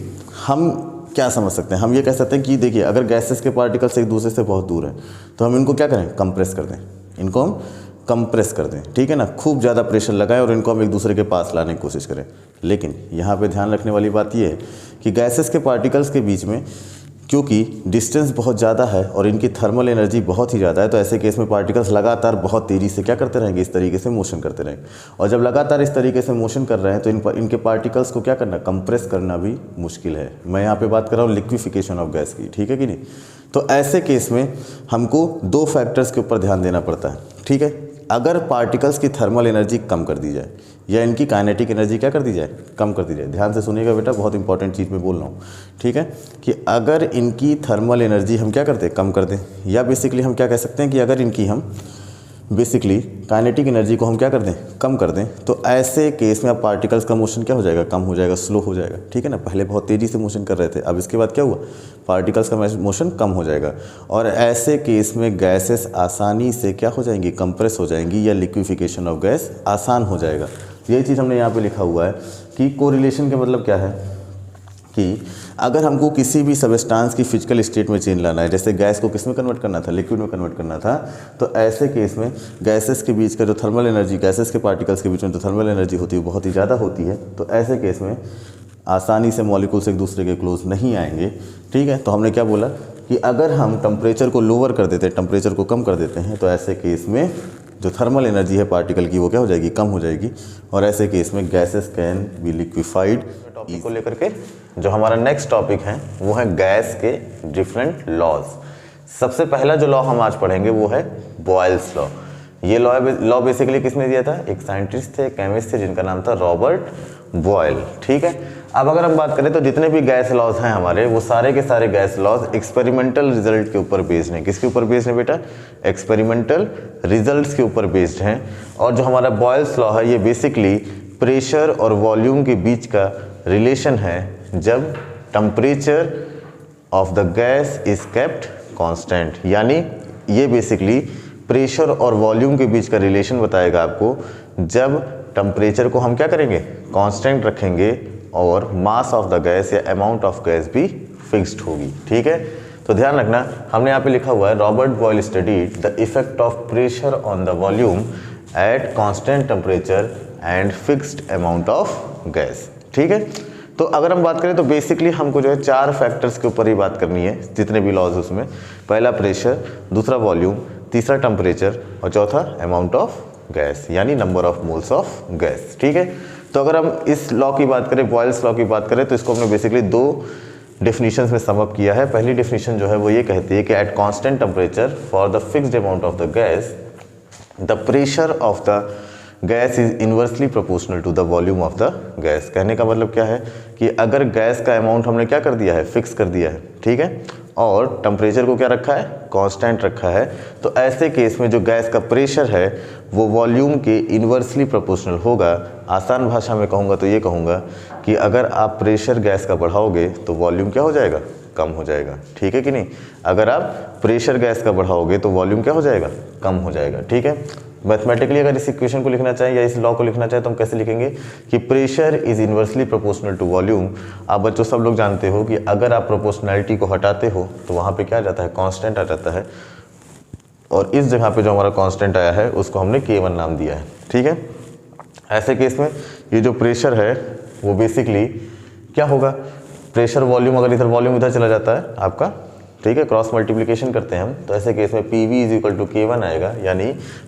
हम क्या समझ सकते हैं, हम ये कह सकते हैं कि देखिए अगर गैसेस के पार्टिकल्स एक दूसरे से बहुत दूर हैं तो हम इनको क्या करें, कंप्रेस कर दें, इनको हम कंप्रेस कर दें। ठीक है ना, खूब ज़्यादा प्रेशर लगाएं और इनको हम एक दूसरे के पास लाने की कोशिश करें। लेकिन यहाँ पे ध्यान रखने वाली बात ये है कि गैसेस के पार्टिकल्स के बीच में क्योंकि डिस्टेंस बहुत ज़्यादा है और इनकी थर्मल एनर्जी बहुत ही ज़्यादा है, तो ऐसे केस में पार्टिकल्स लगातार बहुत तेज़ी से क्या करते रहेंगे, इस तरीके से मोशन करते रहेंगे। और जब लगातार इस तरीके से मोशन कर रहे हैं तो इनके पार्टिकल्स को क्या करना, कंप्रेस करना भी मुश्किल है। मैं यहाँ पे बात कर रहा हूँ लिक्विफिकेशन ऑफ गैस की, ठीक है कि नहीं। तो ऐसे केस में हमको दो फैक्टर्स के ऊपर ध्यान देना पड़ता है। ठीक है, अगर पार्टिकल्स की थर्मल एनर्जी कम कर दी जाए या इनकी काइनेटिक एनर्जी क्या कर दी जाए, कम कर दी जाए। ध्यान से सुनिएगा बेटा, बहुत इंपॉर्टेंट चीज़ मैं बोल रहा हूँ। ठीक है, कि अगर इनकी थर्मल एनर्जी हम क्या करते, कम कर दें, या बेसिकली हम क्या कह सकते हैं कि अगर इनकी हम बेसिकली काइनेटिक एनर्जी को हम क्या कर दें, कम कर दें, तो ऐसे केस में अब पार्टिकल्स का मोशन क्या हो जाएगा, कम हो जाएगा, स्लो हो जाएगा। ठीक है ना, पहले बहुत तेज़ी से मोशन कर रहे थे, अब इसके बाद क्या हुआ, पार्टिकल्स का मोशन कम हो जाएगा, और ऐसे केस में गैसेस आसानी से क्या हो जाएंगी, कंप्रेस हो जाएंगी, या लिक्विफिकेशन ऑफ गैस आसान हो जाएगा। यही चीज़ हमने यहाँ पे लिखा हुआ है कि कोरिलेशन का मतलब क्या है, कि अगर हमको किसी भी सबस्टांस की फिजिकल स्टेट में चेंज लाना है, जैसे गैस को किस में कन्वर्ट करना था, लिक्विड में कन्वर्ट करना था, तो ऐसे केस में गैसेस के बीच का जो थर्मल एनर्जी, गैसेस के पार्टिकल्स के बीच में जो थर्मल एनर्जी होती है बहुत ही ज़्यादा होती है। तो ऐसे केस में आसानी से मॉलिक्यूल्स एक दूसरे के क्लोज नहीं आएंगे। ठीक है, तो हमने क्या बोला कि अगर हम टेम्परेचर को लोअर कर देते हैं, टेम्परेचर को कम कर देते हैं, तो ऐसे केस में जो थर्मल एनर्जी है पार्टिकल की वो क्या हो जाएगी, कम हो जाएगी, और ऐसे केस में gases can be liquefied. Topic को लेकर के जो हमारा नेक्स्ट टॉपिक है वो है गैस के डिफरेंट लॉज। सबसे पहला जो लॉ हम आज पढ़ेंगे वो है बॉयल्स लॉ। ये लॉ बेसिकली किसने दिया था, एक साइंटिस्ट थे, केमिस्ट थे, जिनका नाम था रॉबर्ट बॉयल। ठीक है, अब अगर हम बात करें तो जितने भी गैस लॉज हैं हमारे, वो सारे के सारे गैस लॉज एक्सपेरिमेंटल रिजल्ट के ऊपर बेस्ड हैं। किसके ऊपर बेस्ड है बेटा, एक्सपेरिमेंटल रिजल्ट्स के ऊपर बेस्ड हैं। और जो हमारा बॉयल्स लॉ है ये बेसिकली प्रेशर और वॉल्यूम के बीच का रिलेशन है जब temperature of the gas is kept constant. यानी ये बेसिकली प्रेशर और वॉल्यूम के बीच का रिलेशन बताएगा आपको जब टेम्परेचर को हम क्या करेंगे, कांस्टेंट रखेंगे, और मास ऑफ द गैस या अमाउंट ऑफ गैस भी फिक्स्ड होगी। ठीक है, तो ध्यान रखना, हमने यहाँ पे लिखा हुआ है Robert Boyle studied the effect of pressure on the volume at constant temperature and fixed amount of gas. ठीक है, तो अगर हम बात करें तो बेसिकली हमको जो है 4 फैक्टर्स के ऊपर ही बात करनी है, जितने भी लॉज उसमें। पहला प्रेशर, दूसरा वॉल्यूम, तीसरा टेम्परेचर, और चौथा अमाउंट ऑफ गैस यानी number of moles of gas. ठीक है, तो अगर हम इस लॉ की बात करें, बॉयल्स लॉ की बात करें, तो इसको हमने बेसिकली 2 डेफिनेशंस में सम अप किया है। पहली डेफिनेशन जो है वो ये कहती है कि at constant temperature for the fixed amount of the gas the pressure of the gas is inversely proportional to the volume of the gas. कहने का मतलब क्या है कि अगर गैस का अमाउंट हमने क्या कर दिया है, फिक्स कर दिया है, ठीक है, और टेम्परेचर को क्या रखा है, कांस्टेंट रखा है, तो ऐसे केस में जो गैस का प्रेशर है वो वॉल्यूम के इन्वर्सली प्रोपोर्शनल होगा। आसान भाषा में कहूँगा तो ये कहूँगा कि अगर आप प्रेशर गैस का बढ़ाओगे तो वॉल्यूम क्या हो जाएगा, कम हो जाएगा। ठीक है कि नहीं, अगर आप प्रेशर गैस का बढ़ाओगे तो वॉल्यूम क्या हो जाएगा, कम हो जाएगा। ठीक है, मैथमेटिकली अगर इस इक्वेशन को लिखना चाहें या इस लॉ को लिखना चाहें तो हम कैसे लिखेंगे कि pressure is inversely proportional to volume. आप बच्चों सब लोग जानते हो कि अगर आप प्रोपोर्शनैलिटी को हटाते हो तो वहाँ पे क्या आ जाता है, कांस्टेंट आ जाता है, और इस जगह पे जो हमारा कांस्टेंट आया है उसको हमने K1 नाम दिया है। ठीक है, ऐसे केस में ये जो प्रेशर है वो बेसिकली क्या होगा, प्रेशर वॉल्यूम, अगर इधर वॉल्यूम इधर चला जाता है आपका, ठीक है, क्रॉस मल्टीप्लिकेशन करते हैं हम, तो ऐसे केस में PV is equal to K1 आएगा, यानी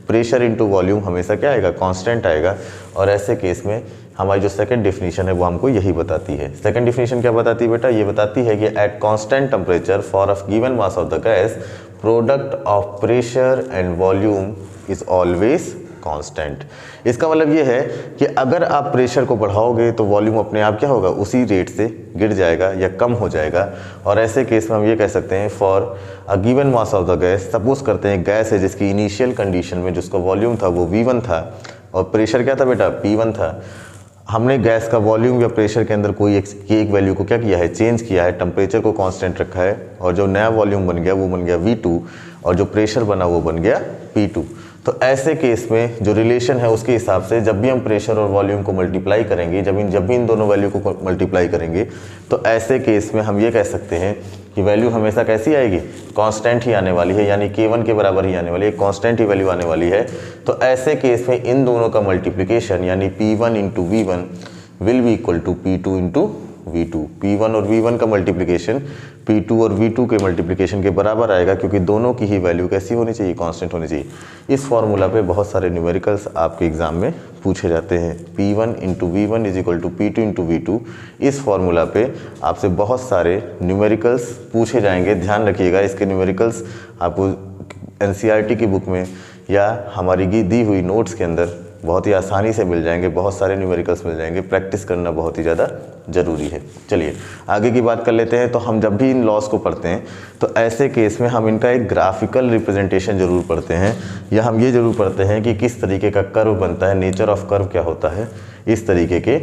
प्रेशर इंटू वॉल्यूम हमेशा क्या आएगा, कांस्टेंट आएगा। और ऐसे केस में हमारी जो सेकंड डेफिनेशन है वो हमको यही बताती है। सेकंड डेफिनेशन क्या बताती है बेटा, ये बताती है कि at constant temperature for a given mass of the gas product of pressure and volume is always constant. इसका मतलब ये है कि अगर आप प्रेशर को बढ़ाओगे तो वॉल्यूम अपने आप क्या होगा, उसी रेट से गिर जाएगा या कम हो जाएगा। और ऐसे केस में हम ये कह सकते हैं for a given mass of the gas, suppose करते हैं गैस है जिसकी इनिशियल कंडीशन में जिसका वॉल्यूम था वो V1 था और प्रेशर क्या था बेटा, P1 था। हमने गैस का वॉल्यूम या प्रेशर के अंदर कोई एक वैल्यू को क्या किया है, चेंज किया है, टेम्परेचर को कांस्टेंट रखा है, और जो नया वॉल्यूम बन गया वो बन गया V2, और जो प्रेशर बना वो बन गया P2। तो ऐसे केस में जो रिलेशन है उसके हिसाब से जब भी हम प्रेशर और वॉल्यूम को मल्टीप्लाई करेंगे, जब भी इन दोनों वैल्यू को मल्टीप्लाई करेंगे, तो ऐसे केस में हम ये कह सकते हैं कि वैल्यू हमेशा कैसी आएगी, कांस्टेंट ही आने वाली है, यानी K1 के बराबर ही आने वाली है, कांस्टेंट ही वैल्यू आने वाली है। तो ऐसे केस में इन दोनों का मल्टीप्लिकेशन यानी P1 into V1 will be equal to P2 into V2। P1 और V1 का मल्टीप्लिकेशन P2 और V2 के मल्टीप्लिकेशन के बराबर आएगा, क्योंकि दोनों की ही वैल्यू कैसी होनी चाहिए, कांस्टेंट होनी चाहिए। इस फॉर्मूला पे बहुत सारे न्यूमेरिकल्स आपके एग्जाम में पूछे जाते हैं। P1 into V1 is equal to P2 into V2। इस फॉर्मूला पे आपसे बहुत सारे न्यूमेरिकल्स पूछे जाएंगे, ध्यान रखिएगा। इसके न्यूमेरिकल्स आपको NCERT की बुक में या हमारी दी हुई नोट्स के अंदर बहुत ही आसानी से मिल जाएंगे, बहुत सारे न्यूमेरिकल्स मिल जाएंगे। प्रैक्टिस करना बहुत ही ज़्यादा ज़रूरी है। चलिए आगे की बात कर लेते हैं। तो हम जब भी इन लॉस को पढ़ते हैं तो ऐसे केस में हम इनका एक ग्राफिकल रिप्रेजेंटेशन ज़रूर पढ़ते हैं, या हम ये ज़रूर पढ़ते हैं कि किस तरीके का कर्व बनता है, नेचर ऑफ कर्व क्या होता है इस तरीके के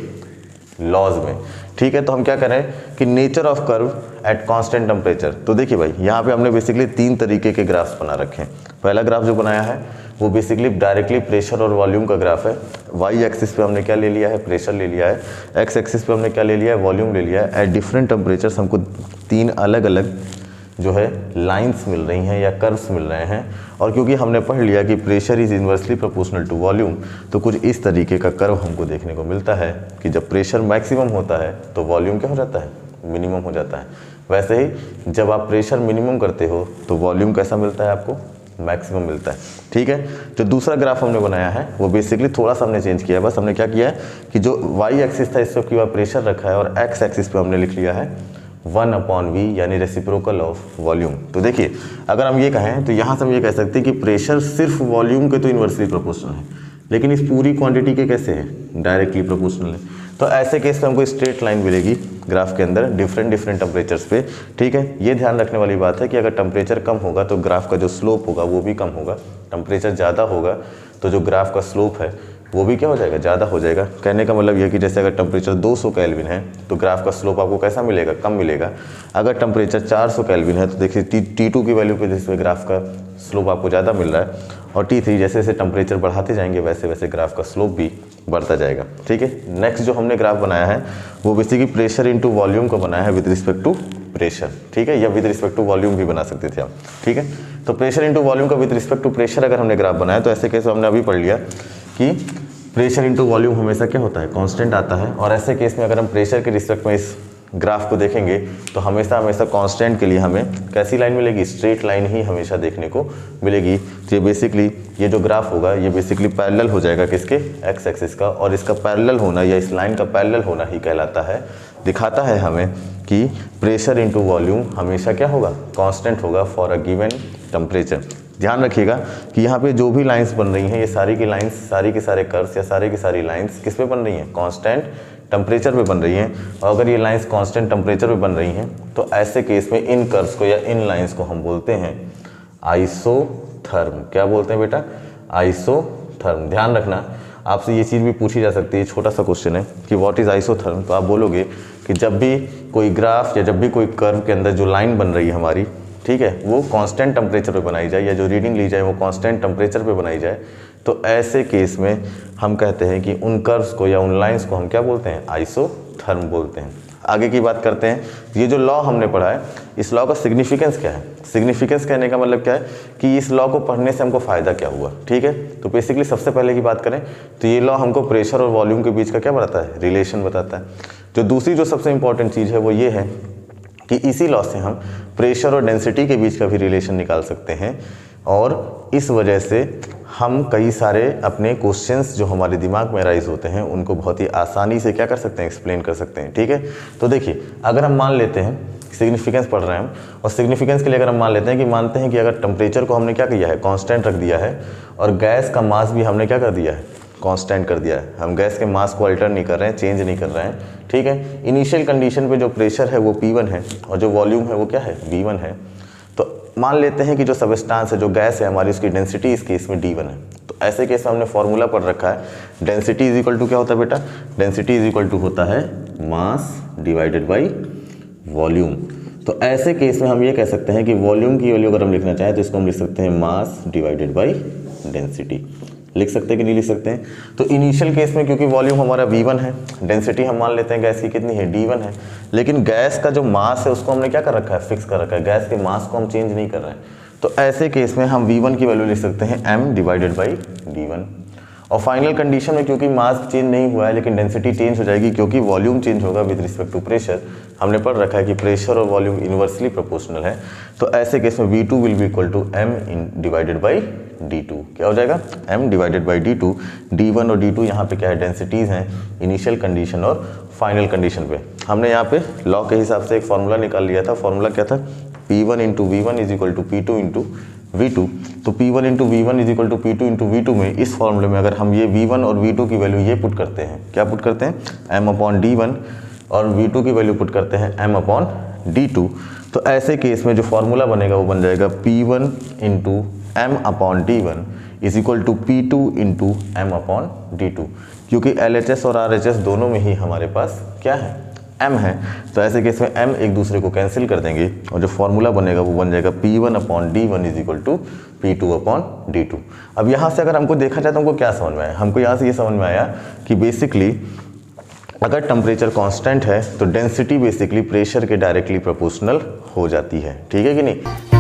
लॉज में। ठीक है, तो हम क्या करें कि nature of curve at constant temperature. तो देखिए भाई, यहाँ पे हमने बेसिकली 3 तरीके के ग्राफ्स बना रखे हैं। पहला ग्राफ जो बनाया है वो बेसिकली डायरेक्टली प्रेशर और वॉल्यूम का ग्राफ है। वाई एक्सिस पे हमने क्या ले लिया है, प्रेशर ले लिया है। एक्स एक्सिस पे हमने क्या ले लिया है, वॉल्यूम ले लिया है। एट डिफरेंट टेम्परेचर्स हमको 3 अलग अलग जो है लाइंस मिल रही हैं या कर्व्स मिल रहे हैं। और क्योंकि हमने पढ़ लिया कि pressure is inversely proportional to volume, तो कुछ इस तरीके का कर्व हमको देखने को मिलता है कि जब प्रेशर मैक्सिमम होता है तो वॉल्यूम क्या हो जाता है, मिनिमम हो जाता है। वैसे ही जब आप प्रेशर मिनिमम करते हो तो वॉल्यूम कैसा मिलता है आपको, मैक्सिमम मिलता है। ठीक है, जो दूसरा ग्राफ हमने बनाया है वो बेसिकली थोड़ा सा हमने चेंज किया है। बस हमने क्या किया है कि जो वाई एक्सिस था इस पर की प्रेशर रखा है और एक्स एक्सिस पे हमने लिख लिया है 1/v यानी रेसिप्रोकल ऑफ वॉल्यूम। तो देखिए अगर हम ये कहें तो यहाँ से हम ये कह सकते हैं कि प्रेशर सिर्फ वॉल्यूम के तो इन्वर्सली प्रोपोर्शनल है, लेकिन इस पूरी क्वांटिटी के कैसे है, डायरेक्टली प्रोपोर्शनल है। तो ऐसे केस में हमको स्ट्रेट लाइन मिलेगी ग्राफ के अंदर डिफरेंट टेम्परेचर्स पे। ठीक है, ये ध्यान रखने वाली बात है कि अगर टेम्परेचर कम होगा तो ग्राफ का जो स्लोप होगा वो भी कम होगा, टेम्परेचर ज़्यादा होगा तो जो ग्राफ का स्लोप है वो भी क्या हो जाएगा, ज़्यादा हो जाएगा। कहने का मतलब यह कि जैसे अगर टेम्परेचर 200 केल्विन है तो ग्राफ का स्लोप आपको कैसा मिलेगा, कम मिलेगा। अगर टेम्परेचर 400 केल्विन है तो देखिए T2 की वैल्यू पे जैसे ग्राफ का स्लोप आपको ज़्यादा मिल रहा है, और T3 जैसे जैसे टेम्परेचर बढ़ाते जाएंगे वैसे वैसे ग्राफ का स्लोप भी बढ़ता जाएगा। ठीक है, नेक्स्ट जो हमने ग्राफ बनाया है वो बेसिकली प्रेशर इंटू वॉल्यूम का बनाया है विद रिस्पेक्ट टू प्रेशर। ठीक है, या विद रिस्पेक्ट टू वॉल्यूम भी बना सकते थे आप। ठीक है, तो प्रेशर इंटू वॉल्यूम का विद रिस्पेक्ट टू प्रेशर अगर हमने ग्राफ बनाया तो ऐसे केस हमने अभी पढ़ लिया कि प्रेशर इंटू वॉल्यूम हमेशा क्या होता है, कांस्टेंट आता है। और ऐसे केस में अगर हम प्रेशर के रिस्पेक्ट में इस ग्राफ को देखेंगे तो हमेशा कांस्टेंट के लिए हमें कैसी लाइन मिलेगी, स्ट्रेट लाइन ही हमेशा देखने को मिलेगी। तो ये बेसिकली ये जो ग्राफ होगा ये बेसिकली पैरेलल हो जाएगा किसके, एक्स एक्सिस का, और इसका पैरेलल होना या इस लाइन का पैरेलल होना ही कहलाता है, दिखाता है हमें कि प्रेशर इंटू वॉल्यूम हमेशा क्या होगा, कांस्टेंट होगा फॉर अ गिवन टेम्परेचर। ध्यान रखिएगा कि यहाँ पे जो भी लाइंस बन रही हैं ये सारी की लाइंस, सारी के सारे कर्व्स या सारी की सारी लाइंस किस पे बन रही हैं, कांस्टेंट टेम्परेचर पे बन रही हैं। और अगर ये लाइंस कांस्टेंट टेम्परेचर पे बन रही हैं तो ऐसे केस में इन कर्व्स को या इन लाइंस को हम बोलते हैं आइसोथर्म। क्या बोलते हैं बेटा, आइसोथर्म। ध्यान रखना आपसे ये चीज़ भी पूछी जा सकती है, छोटा सा क्वेश्चन है कि व्हाट इज़ आइसोथर्म। तो आप बोलोगे कि जब भी कोई ग्राफ या जब भी कोई कर्व के अंदर जो लाइन बन रही है हमारी, ठीक है, वो कांस्टेंट टेम्परेचर पे बनाई जाए या जो रीडिंग ली जाए वो कांस्टेंट टेम्परेचर पे बनाई जाए, तो ऐसे केस में हम कहते हैं कि उन कर्व्स को या उन लाइंस को हम क्या बोलते हैं, आइसोथर्म बोलते हैं। आगे की बात करते हैं। ये जो लॉ हमने पढ़ा है इस लॉ का सिग्निफिकेंस क्या है। सिग्निफिकेंस कहने का मतलब क्या है कि इस लॉ को पढ़ने से हमको फ़ायदा क्या हुआ। ठीक है, तो बेसिकली सबसे पहले की बात करें तो ये लॉ हमको प्रेशर और वॉल्यूम के बीच का क्या बताता है, रिलेशन बताता है। जो दूसरी जो सबसे इंपॉर्टेंट चीज़ है वो ये है कि इसी लॉ से हम प्रेशर और डेंसिटी के बीच का भी रिलेशन निकाल सकते हैं, और इस वजह से हम कई सारे अपने क्वेश्चंस जो हमारे दिमाग में राइज होते हैं उनको बहुत ही आसानी से क्या कर सकते हैं, एक्सप्लेन कर सकते हैं। ठीक है, तो देखिए अगर हम मान लेते हैं सिग्निफिकेंस पढ़ रहे हैं हम, और सिग्निफिकेंस के लिए अगर हम मान लेते हैं कि मानते हैं कि अगर टेम्परेचर को हमने क्या किया है, कांस्टेंट रख दिया है, और गैस का मास भी हमने क्या कर दिया है, कांस्टेंट कर दिया है। हम गैस के मास को अल्टर नहीं कर रहे हैं, चेंज नहीं कर रहे हैं। ठीक है, इनिशियल कंडीशन पे जो प्रेशर है वो P1 है और जो वॉल्यूम है वो क्या है, V1 है। तो मान लेते हैं कि जो सबस्टांस है, जो गैस है हमारी, उसकी डेंसिटी इस केस में D1 है। तो ऐसे केस में हमने फॉर्मूला पढ़ रखा है, डेंसिटी इज इक्वल टू क्या होता है बेटा, डेंसिटी इज इक्वल टू होता है मास डिवाइडेड बाई वॉल्यूम। तो ऐसे केस में हम ये कह सकते हैं कि वॉल्यूम की वैल्यू अगर हम लिखना चाहें तो इसको हम लिख सकते हैं मास डिवाइडेड बाई डेंसिटी। लिख सकते हैं कि नहीं लिख सकते हैं। तो इनिशियल केस में क्योंकि वॉल्यूम हमारा V1 है, डेंसिटी हम मान लेते हैं गैस की कितनी है, D1 है, लेकिन गैस का जो मास है उसको हमने क्या कर रखा है, फिक्स कर रखा है। गैस के मास को हम चेंज नहीं कर रहे हैं। तो ऐसे केस में हम V1 की वैल्यू लिख सकते हैं m डिवाइडेड बाई D1। और फाइनल कंडीशन में क्योंकि मास चेंज नहीं हुआ है लेकिन डेंसिटी चेंज हो जाएगी क्योंकि वॉल्यूम चेंज होगा विद रिस्पेक्ट टू प्रेशर। हमने पढ़ रखा है कि प्रेशर और वॉल्यूम इन्वर्सली प्रोपोर्शनल है। तो ऐसे केस में V2 will be equal to m divided by D2। क्या हो जाएगा, m divided by D2। D1 और D2 यहाँ पे क्या है, डेंसिटीज़ हैं इनिशियल कंडीशन और फाइनल कंडीशन पे। हमने यहाँ पे लॉ के हिसाब से एक फार्मूला निकाल लिया था। फार्मूला क्या था, P1 into V1 is equal to P2 into V2। तो P1 into V1 is equal to P2 into V2 में, इस फॉर्मूले में अगर हम ये V1 और V2 की वैल्यू ये पुट करते हैं, क्या पुट करते हैं, m अपॉन D1, और V2 की वैल्यू पुट करते हैं m अपॉन D2, तो ऐसे केस में जो फार्मूला बनेगा वो बन जाएगा P1 into m upon D1 is equal to P2 into m upon D2। क्योंकि LHS और RHS दोनों में ही हमारे पास क्या है, m है, तो ऐसे केस में m एक दूसरे को कैंसिल कर देंगे और जो फॉर्मूला बनेगा वो बन जाएगा P1/D1 = P2/D2। अब यहाँ से अगर हमको देखा जाए तो हमको क्या समझ में आया, हमको यहाँ से ये समझ में आया कि बेसिकली अगर टेम्परेचर कांस्टेंट है तो डेंसिटी बेसिकली प्रेशर के डायरेक्टली प्रोपोर्शनल हो जाती है, ठीक है कि नहीं।